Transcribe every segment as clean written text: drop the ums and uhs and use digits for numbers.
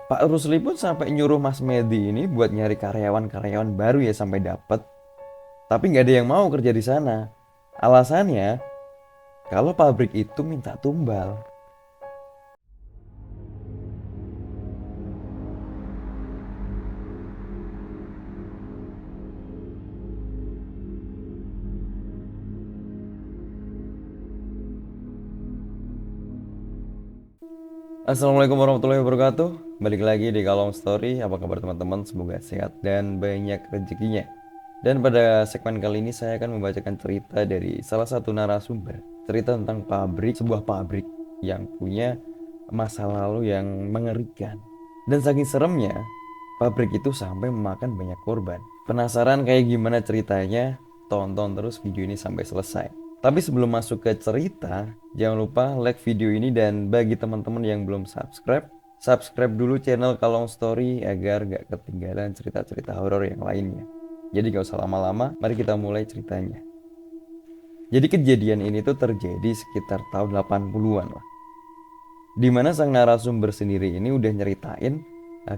Pak Rusli pun sampai nyuruh Mas Medi ini buat nyari karyawan-karyawan baru ya sampai dapet. Tapi nggak ada yang mau kerja di sana. Alasannya, kalau pabrik itu minta tumbal. Assalamualaikum warahmatullahi wabarakatuh. Balik lagi di Kalong Story. Apa kabar teman-teman? Semoga sehat dan banyak rezekinya. Dan pada segmen kali ini saya akan membacakan cerita dari salah satu narasumber. Cerita tentang sebuah pabrik yang punya masa lalu yang mengerikan. Dan saking seremnya, pabrik itu sampai memakan banyak korban. Penasaran kayak gimana ceritanya? Tonton terus video ini sampai selesai. Tapi sebelum masuk ke cerita, jangan lupa like video ini dan bagi teman-teman yang belum subscribe, subscribe dulu channel Kalong Story agar gak ketinggalan cerita-cerita horor yang lainnya. Jadi gak usah lama-lama, mari kita mulai ceritanya. Jadi kejadian ini tuh terjadi sekitar tahun 80-an lah. Dimana sang narasumber sendiri ini udah nyeritain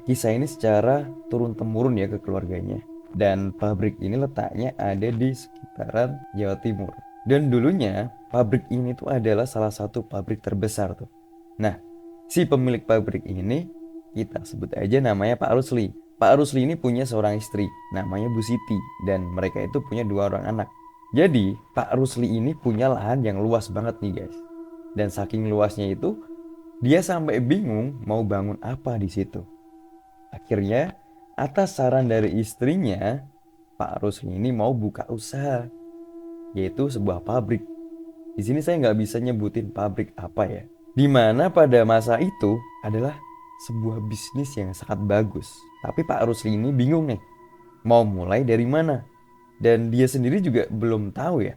kisah ini secara turun-temurun ya ke keluarganya. Dan pabrik ini letaknya ada di sekitaran Jawa Timur. Dan dulunya pabrik ini tuh adalah salah satu pabrik terbesar tuh. Nah, si pemilik pabrik ini kita sebut aja namanya Pak Rusli. Pak Rusli ini punya seorang istri namanya Bu Siti dan mereka itu punya 2 orang anak. Jadi Pak Rusli ini punya lahan yang luas banget nih guys. Dan saking luasnya itu dia sampai bingung mau bangun apa di situ. Akhirnya atas saran dari istrinya, Pak Rusli ini mau buka usaha, yaitu sebuah pabrik. Di sini saya nggak bisa nyebutin pabrik apa ya. Dimana pada masa itu adalah sebuah bisnis yang sangat bagus. Tapi Pak Rusli ini bingung nih, mau mulai dari mana. Dan dia sendiri juga belum tahu ya,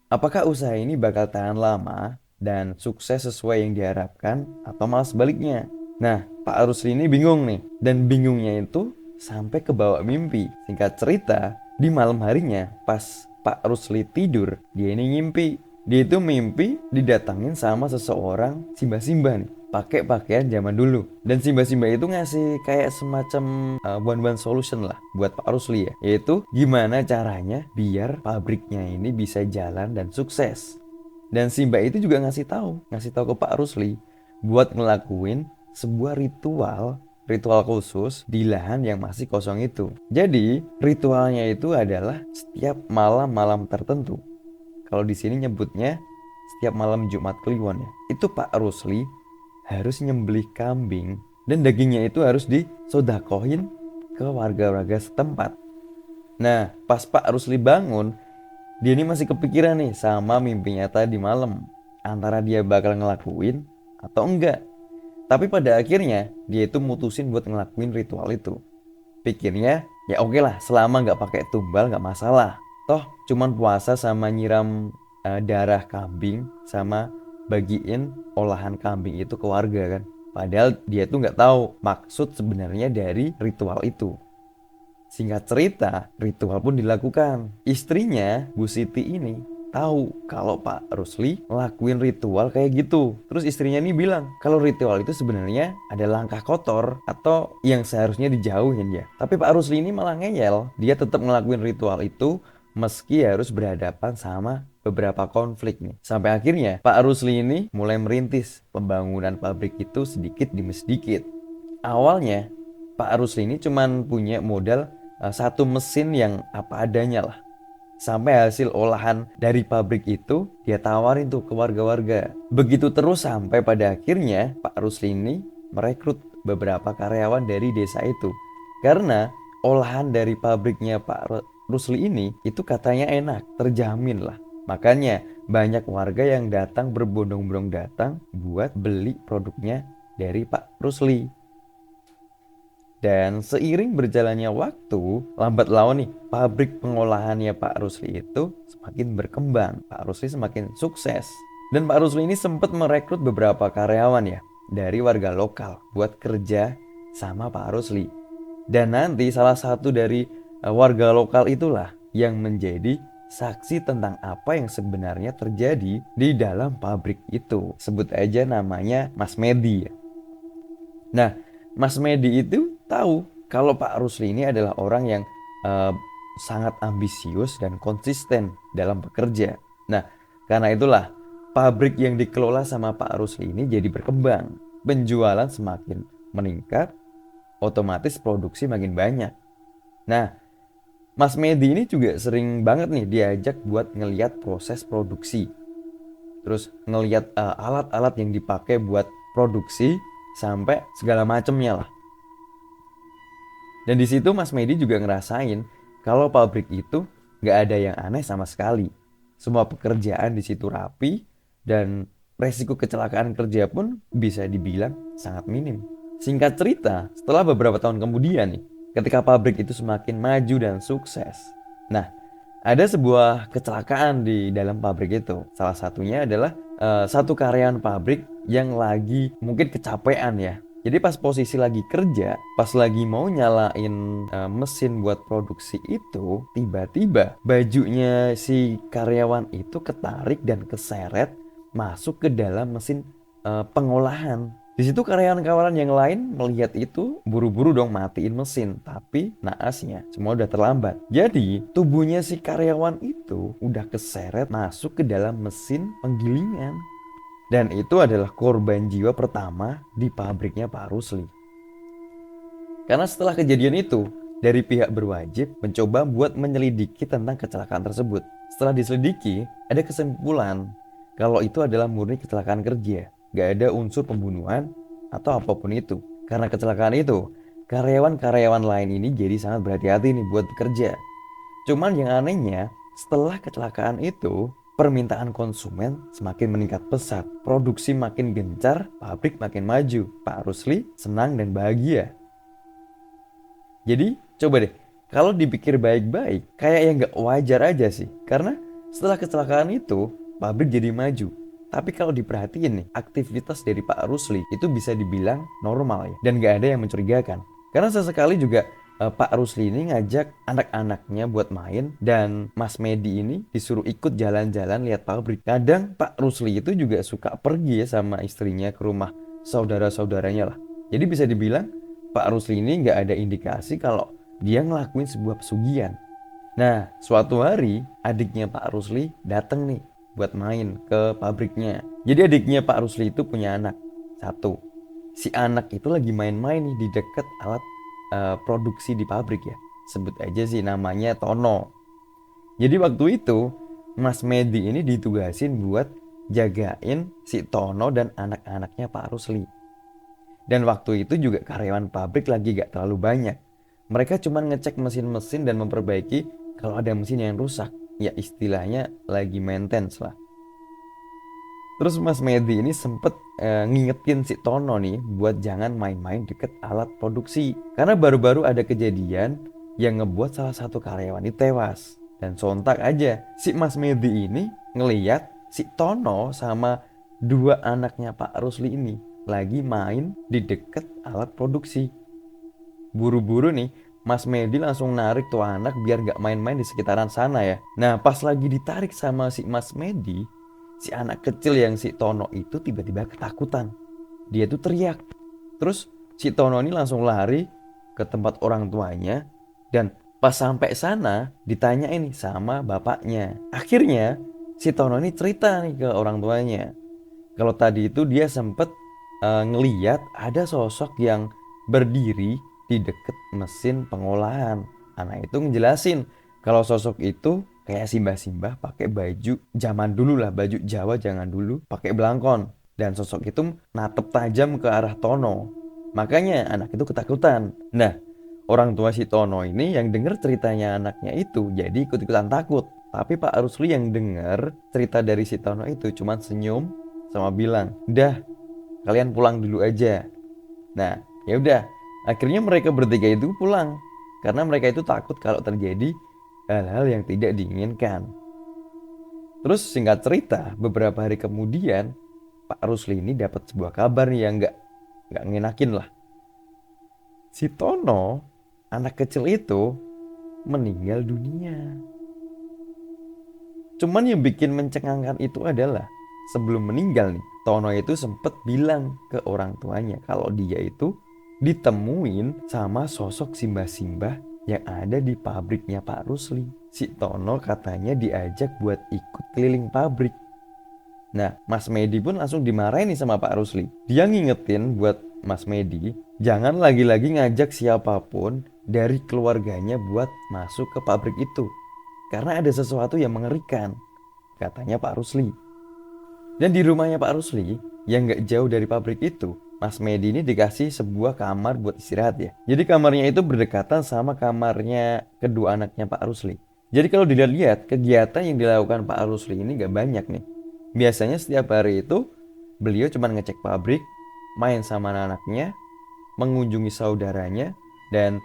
apakah usaha ini bakal tahan lama dan sukses sesuai yang diharapkan atau malah sebaliknya. Nah, Pak Rusli ini bingung nih. Dan bingungnya itu sampai ke bawah mimpi. Singkat cerita, di malam harinya pas Pak Rusli tidur, dia ini ngimpi. Dia itu mimpi didatangin sama seseorang Simba-Simba nih, pakai pakaian zaman dulu. Dan Simba-Simba itu ngasih kayak semacam one solution lah buat Pak Rusli ya, yaitu gimana caranya biar pabriknya ini bisa jalan dan sukses. Dan Simba itu juga ngasih tahu ke Pak Rusli buat ngelakuin sebuah ritual khusus di lahan yang masih kosong itu. Jadi ritualnya itu adalah setiap malam-malam tertentu. Kalau di sini nyebutnya setiap malam Jumat Kliwon ya. Itu Pak Rusli harus nyembelih kambing dan dagingnya itu harus disodakohin ke warga-warga setempat. Nah, pas Pak Rusli bangun, dia ini masih kepikiran nih sama mimpinya tadi malam. Antara dia bakal ngelakuin atau enggak. Tapi pada akhirnya dia itu mutusin buat ngelakuin ritual itu. Pikirnya ya oke lah, selama nggak pakai tumbal nggak masalah. Toh cuman puasa sama nyiram darah kambing sama bagiin olahan kambing itu ke warga kan. Padahal dia tuh nggak tahu maksud sebenarnya dari ritual itu. Singkat cerita, ritual pun dilakukan. Istrinya, Bu Siti ini tahu kalau Pak Rusli ngelakuin ritual kayak gitu. Terus istrinya nih bilang kalau ritual itu sebenarnya ada langkah kotor atau yang seharusnya dijauhin ya. Tapi Pak Rusli ini malah ngeyel. Dia tetap ngelakuin ritual itu meski harus berhadapan sama beberapa konflik nih. Sampai akhirnya Pak Rusli ini mulai merintis pembangunan pabrik itu sedikit demi sedikit. Awalnya Pak Rusli ini cuman punya modal satu mesin yang apa adanya lah. Sampai hasil olahan dari pabrik itu dia tawarin tuh ke warga-warga. Begitu terus sampai pada akhirnya Pak Rusli ini merekrut beberapa karyawan dari desa itu. Karena olahan dari pabriknya Pak Rusli ini itu katanya enak, terjamin lah. Makanya banyak warga yang datang berbondong-bondong datang buat beli produknya dari Pak Rusli. Dan seiring berjalannya waktu, lambat laun nih, pabrik pengolahannya Pak Rusli itu semakin berkembang. Pak Rusli semakin sukses. Dan Pak Rusli ini sempat merekrut beberapa karyawan ya, dari warga lokal buat kerja sama Pak Rusli. Dan nanti salah satu dari warga lokal itulah yang menjadi saksi tentang apa yang sebenarnya terjadi di dalam pabrik itu. Sebut aja namanya Mas Medi ya. Nah, Mas Medi itu tahu kalau Pak Rusli ini adalah orang yang eh, sangat ambisius dan konsisten dalam bekerja. Nah, karena itulah pabrik yang dikelola sama Pak Rusli ini jadi berkembang. Penjualan semakin meningkat, otomatis produksi makin banyak. Nah, Mas Medi ini juga sering banget nih diajak buat ngeliat proses produksi. Terus ngeliat alat-alat yang dipakai buat produksi sampai segala macemnya lah. Dan di situ Mas Medi juga ngerasain kalau pabrik itu nggak ada yang aneh sama sekali. Semua pekerjaan di situ rapi dan resiko kecelakaan kerja pun bisa dibilang sangat minim. Singkat cerita, setelah beberapa tahun kemudian nih, ketika pabrik itu semakin maju dan sukses. Nah, ada sebuah kecelakaan di dalam pabrik itu. Salah satunya adalah satu karyawan pabrik yang lagi mungkin kecapean ya. Jadi pas posisi lagi kerja, pas lagi mau nyalain mesin buat produksi itu, tiba-tiba bajunya si karyawan itu ketarik dan keseret masuk ke dalam mesin pengolahan. Di situ karyawan-karyawan yang lain melihat itu buru-buru dong matiin mesin, tapi naasnya semua udah terlambat. Jadi tubuhnya si karyawan itu udah keseret masuk ke dalam mesin penggilingan. Dan itu adalah korban jiwa pertama di pabriknya Pak Rusli. Karena setelah kejadian itu, dari pihak berwajib mencoba buat menyelidiki tentang kecelakaan tersebut. Setelah diselidiki, ada kesimpulan kalau itu adalah murni kecelakaan kerja. Gak ada unsur pembunuhan atau apapun itu. Karena kecelakaan itu, karyawan-karyawan lain ini jadi sangat berhati-hati nih buat bekerja. Cuman yang anehnya, setelah kecelakaan itu, permintaan konsumen semakin meningkat pesat. Produksi makin gencar, pabrik makin maju. Pak Rusli senang dan bahagia. Jadi, coba deh, kalau dipikir baik-baik, kayak yang gak wajar aja sih. Karena setelah kecelakaan itu, pabrik jadi maju. Tapi kalau diperhatiin nih, aktivitas dari Pak Rusli itu bisa dibilang normal ya. Dan gak ada yang mencurigakan. Karena sesekali juga Pak Rusli ini ngajak anak-anaknya buat main. Dan Mas Medi ini disuruh ikut jalan-jalan lihat pabrik. Kadang Pak Rusli itu juga suka pergi ya sama istrinya ke rumah saudara-saudaranya lah. Jadi bisa dibilang Pak Rusli ini nggak ada indikasi kalau dia ngelakuin sebuah pesugihan. Nah, suatu hari adiknya Pak Rusli datang nih buat main ke pabriknya. Jadi adiknya Pak Rusli itu punya anak satu. Si anak itu lagi main-main nih di dekat alat produksi di pabrik ya. Sebut aja sih namanya Tono. Jadi waktu itu Mas Medi ini ditugasin buat jagain si Tono dan anak-anaknya Pak Rusli. Dan waktu itu juga karyawan pabrik lagi gak terlalu banyak. Mereka cuma ngecek mesin-mesin dan memperbaiki kalau ada mesin yang rusak. Ya istilahnya lagi maintenance lah. Terus Mas Medi ini sempet ngingetin si Tono nih buat jangan main-main deket alat produksi. Karena baru-baru ada kejadian yang ngebuat salah satu karyawan ini tewas. Dan sontak aja si Mas Medi ini ngeliat si Tono sama dua anaknya Pak Rusli ini lagi main di deket alat produksi. Buru-buru nih Mas Medi langsung narik tuh anak biar gak main-main di sekitaran sana ya. Nah pas lagi ditarik sama si Mas Medi, si anak kecil yang si Tono itu tiba-tiba ketakutan. Dia tuh teriak. Terus si Tono ini langsung lari ke tempat orang tuanya. Dan pas sampai sana ditanya ini sama bapaknya. Akhirnya si Tono ini cerita nih ke orang tuanya. Kalau tadi itu dia sempet ngeliat ada sosok yang berdiri di deket mesin pengolahan. Anak itu ngejelasin kalau sosok itu kayak simbah-simbah pakai baju zaman dulu lah, baju Jawa jangan dulu, pakai belangkon. Dan sosok itu natep tajam ke arah Tono. Makanya anak itu ketakutan. Nah, orang tua si Tono ini yang denger ceritanya anaknya itu jadi ikut-ikutan takut. Tapi Pak Rusli yang denger cerita dari si Tono itu cuman senyum sama bilang, "Udah, kalian pulang dulu aja." Nah, ya udah. Akhirnya mereka bertiga itu pulang karena mereka itu takut kalau terjadi hal-hal yang tidak diinginkan. Terus singkat cerita, beberapa hari kemudian Pak Rusli ini dapat sebuah kabar yang nggak ngenakin lah. Si Tono, anak kecil itu meninggal dunia. Cuman yang bikin mencengangkan itu adalah sebelum meninggal nih, Tono itu sempat bilang ke orang tuanya kalau dia itu ditemuin sama sosok simbah-simbah yang ada di pabriknya Pak Rusli. Si Tono katanya diajak buat ikut keliling pabrik. Nah, Mas Medi pun langsung dimarahin nih sama Pak Rusli. Dia ngingetin buat Mas Medi, jangan lagi-lagi ngajak siapapun dari keluarganya buat masuk ke pabrik itu. Karena ada sesuatu yang mengerikan, katanya Pak Rusli. Dan di rumahnya Pak Rusli, yang gak jauh dari pabrik itu, Mas Medi ini dikasih sebuah kamar buat istirahat ya. Jadi kamarnya itu berdekatan sama kamarnya kedua anaknya Pak Rusli. Jadi kalau dilihat-lihat, kegiatan yang dilakukan Pak Rusli ini gak banyak nih. Biasanya setiap hari itu beliau cuma ngecek pabrik, main sama anaknya, mengunjungi saudaranya, dan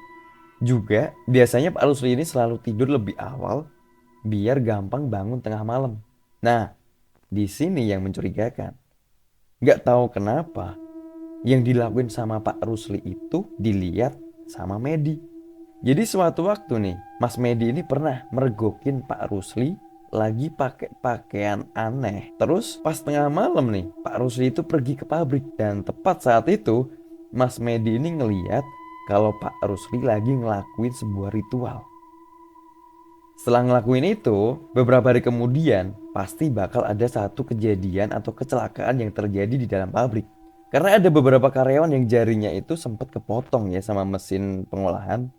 juga biasanya Pak Rusli ini selalu tidur lebih awal biar gampang bangun tengah malam. Nah, di sini yang mencurigakan. Nggak tahu kenapa yang dilakuin sama Pak Rusli itu dilihat sama Medi. Jadi suatu waktu nih, Mas Medi ini pernah mergokin Pak Rusli lagi pakai pakaian aneh. Terus pas tengah malam nih, Pak Rusli itu pergi ke pabrik. Dan tepat saat itu, Mas Medi ini ngeliat kalau Pak Rusli lagi ngelakuin sebuah ritual. Setelah ngelakuin itu, beberapa hari kemudian pasti bakal ada satu kejadian atau kecelakaan yang terjadi di dalam pabrik. Karena ada beberapa karyawan yang jarinya itu sempat kepotong ya sama mesin pengolahan.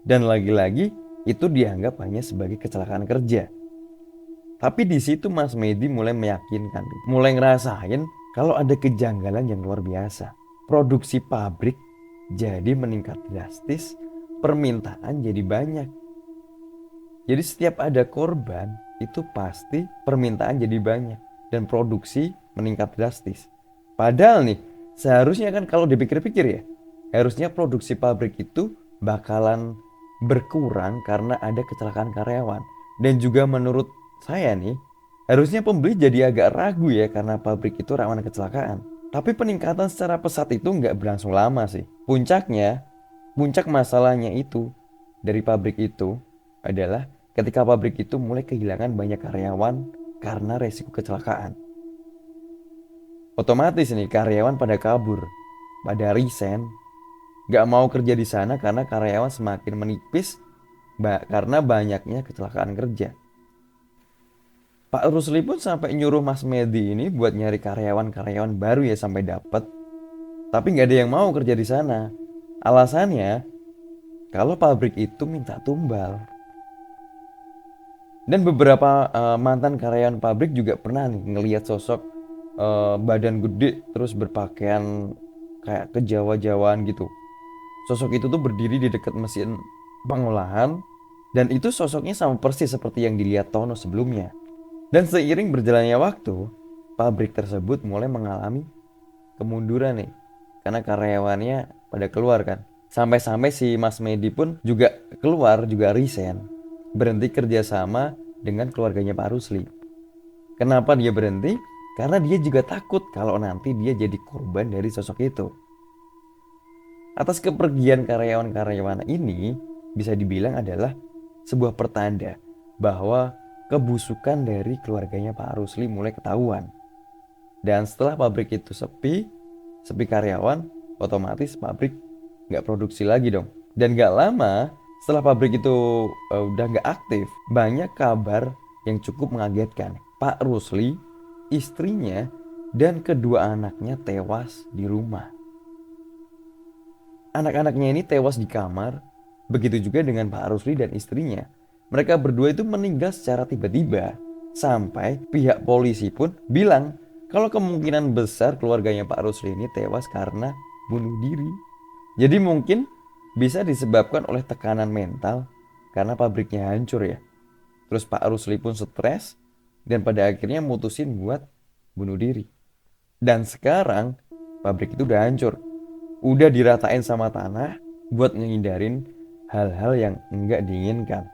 Dan lagi-lagi itu dianggap hanya sebagai kecelakaan kerja. Tapi di situ Mas Medi mulai meyakinkan, mulai ngerasain kalau ada kejanggalan yang luar biasa. Produksi pabrik jadi meningkat drastis, permintaan jadi banyak. Jadi setiap ada korban, itu pasti permintaan jadi banyak dan produksi meningkat drastis. Padahal nih, seharusnya kan kalau dipikir-pikir ya, harusnya produksi pabrik itu bakalan berkurang karena ada kecelakaan karyawan. Dan juga menurut saya nih, harusnya pembeli jadi agak ragu ya karena pabrik itu rawan kecelakaan. Tapi peningkatan secara pesat itu nggak berlangsung lama sih. Puncak masalahnya itu dari pabrik itu adalah ketika pabrik itu mulai kehilangan banyak karyawan karena resiko kecelakaan. Otomatis nih karyawan pada kabur, pada resign, gak mau kerja di sana karena karyawan semakin menipis karena banyaknya kecelakaan kerja. Pak Rusli pun sampai nyuruh Mas Medi ini buat nyari karyawan-karyawan baru ya sampai dapat. Tapi nggak ada yang mau kerja di sana. Alasannya kalau pabrik itu minta tumbal. Dan beberapa mantan karyawan pabrik juga pernah nih ngelihat sosok badan gede terus berpakaian kayak kejawa-jawaan gitu. Sosok itu tuh berdiri di dekat mesin pengolahan dan itu sosoknya sama persis seperti yang dilihat Tono sebelumnya. Dan seiring berjalannya waktu, pabrik tersebut mulai mengalami kemunduran nih. Karena karyawannya pada keluar kan. Sampai-sampai si Mas Medi pun juga keluar, juga resign. Berhenti kerjasama dengan keluarganya Pak Rusli. Kenapa dia berhenti? Karena dia juga takut kalau nanti dia jadi korban dari sosok itu. Atas kepergian karyawan-karyawan ini bisa dibilang adalah sebuah pertanda bahwa kebusukan dari keluarganya Pak Rusli mulai ketahuan. Dan setelah pabrik itu sepi karyawan, otomatis pabrik nggak produksi lagi dong. Dan nggak lama setelah pabrik itu udah nggak aktif, banyak kabar yang cukup mengagetkan. Pak Rusli, istrinya, dan kedua anaknya tewas di rumah. Anak-anaknya ini tewas di kamar, begitu juga dengan Pak Rusli dan istrinya. Mereka berdua itu meninggal secara tiba-tiba, sampai pihak polisi pun bilang kalau kemungkinan besar keluarganya Pak Rusli ini tewas karena bunuh diri. Jadi mungkin bisa disebabkan oleh tekanan mental karena pabriknya hancur ya. Terus Pak Rusli pun stres dan pada akhirnya mutusin buat bunuh diri. Dan sekarang pabrik itu udah hancur. Udah diratain sama tanah buat ngehindarin hal-hal yang enggak diinginkan.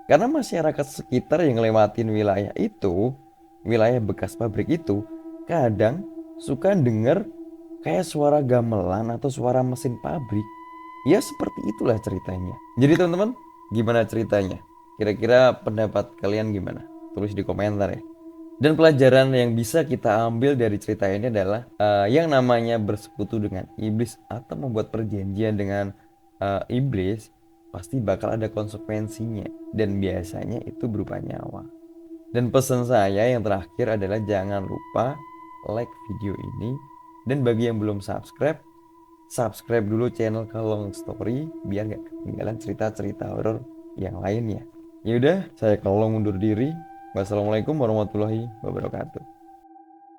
Karena masyarakat sekitar yang ngelewatin wilayah itu, wilayah bekas pabrik itu, kadang suka denger kayak suara gamelan atau suara mesin pabrik. Ya seperti itulah ceritanya. Jadi teman-teman, gimana ceritanya? Kira-kira pendapat kalian gimana? Tulis di komentar ya. Dan pelajaran yang bisa kita ambil dari cerita ini adalah yang namanya bersekutu dengan iblis atau membuat perjanjian dengan iblis pasti bakal ada konsekuensinya dan biasanya itu berupa nyawa. Dan pesan saya yang terakhir adalah jangan lupa like video ini dan bagi yang belum subscribe, subscribe dulu channel Kalong Story biar gak ketinggalan cerita-cerita horor yang lainnya. Yaudah, saya Kalong undur diri. Wassalamualaikum warahmatullahi wabarakatuh.